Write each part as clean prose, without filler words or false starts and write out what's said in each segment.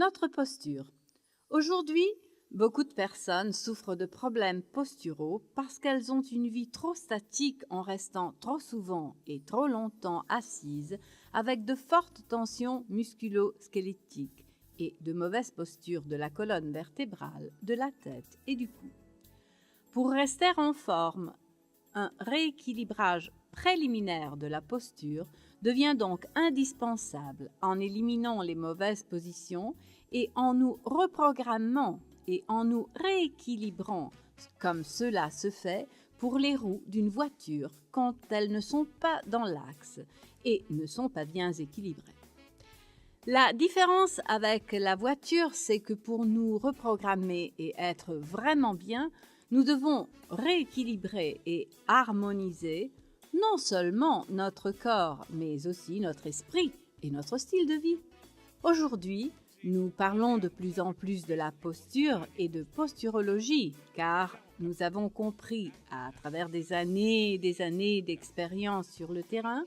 Notre posture. Aujourd'hui, beaucoup de personnes souffrent de problèmes posturaux parce qu'elles ont une vie trop statique en restant trop souvent et trop longtemps assises avec de fortes tensions musculo-squelettiques et de mauvaises postures de la colonne vertébrale, de la tête et du cou. Pour rester en forme, un rééquilibrage préliminaire de la posture devient donc indispensable en éliminant les mauvaises positions et en nous reprogrammant et en nous rééquilibrant comme cela se fait pour les roues d'une voiture quand elles ne sont pas dans l'axe et ne sont pas bien équilibrées. La différence avec la voiture, c'est que pour nous reprogrammer et être vraiment bien, nous devons rééquilibrer et harmoniser non seulement notre corps, mais aussi notre esprit et notre style de vie. Aujourd'hui, nous parlons de plus en plus de la posture et de posturologie, car nous avons compris, à travers des années et des années d'expérience sur le terrain,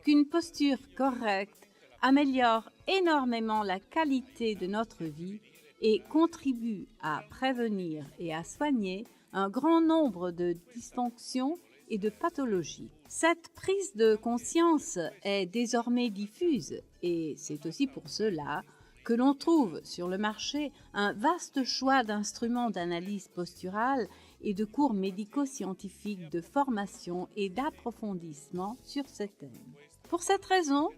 qu'une posture correcte améliore énormément la qualité de notre vie et contribue à prévenir et à soigner un grand nombre de dysfonctions et de pathologies. Cette prise de conscience est désormais diffuse et c'est aussi pour cela que l'on trouve sur le marché un vaste choix d'instruments d'analyse posturale et de cours médico-scientifiques de formation et d'approfondissement sur ces thèmes. Pour cette raison,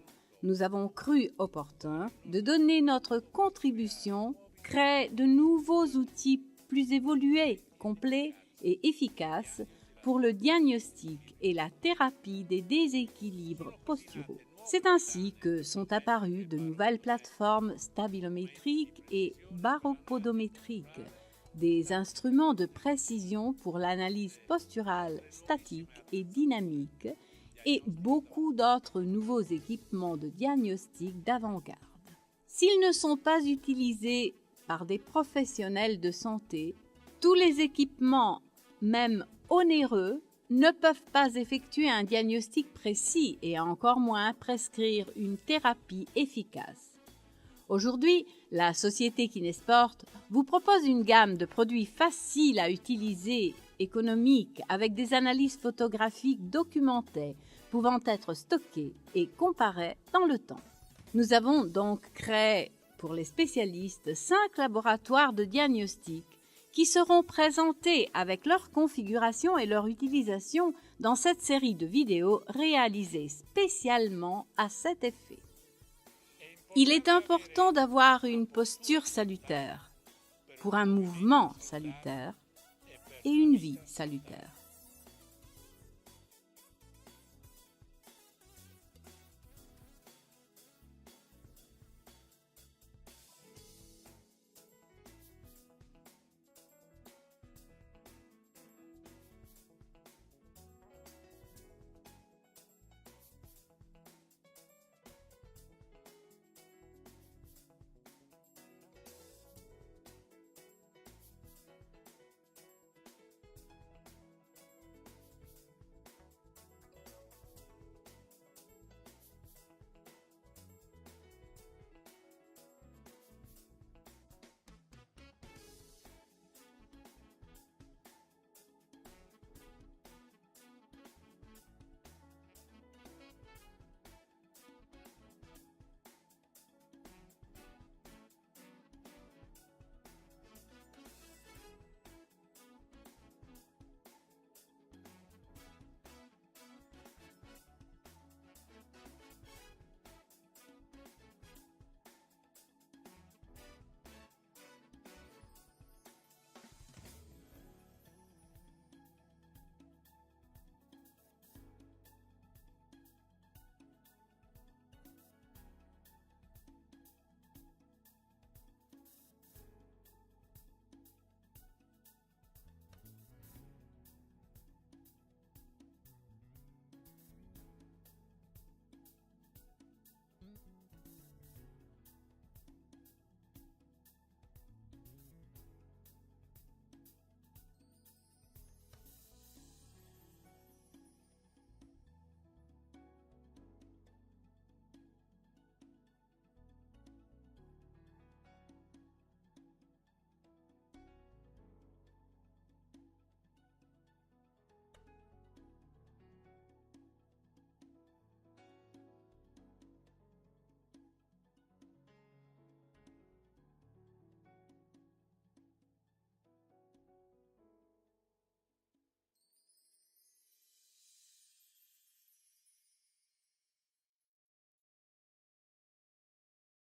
nous avons cru opportun de donner notre contribution, créer de nouveaux outils plus évolués, complets et efficaces pour le diagnostic et la thérapie des déséquilibres posturaux. C'est ainsi que sont apparues de nouvelles plateformes stabilométriques et baropodométriques, des instruments de précision pour l'analyse posturale statique et dynamique et beaucoup d'autres nouveaux équipements de diagnostic d'avant-garde. S'ils ne sont pas utilisés par des professionnels de santé, tous les équipements, même onéreux, ne peuvent pas effectuer un diagnostic précis et encore moins prescrire une thérapie efficace. Aujourd'hui, la société Kinesport vous propose une gamme de produits faciles à utiliser, économiques, avec des analyses photographiques documentées, pouvant être stockées et comparées dans le temps. Nous avons donc créé pour les spécialistes 5 laboratoires de diagnostic qui seront présentés avec leur configuration et leur utilisation dans cette série de vidéos réalisées spécialement à cet effet. Il est important d'avoir une posture salutaire pour un mouvement salutaire et une vie salutaire.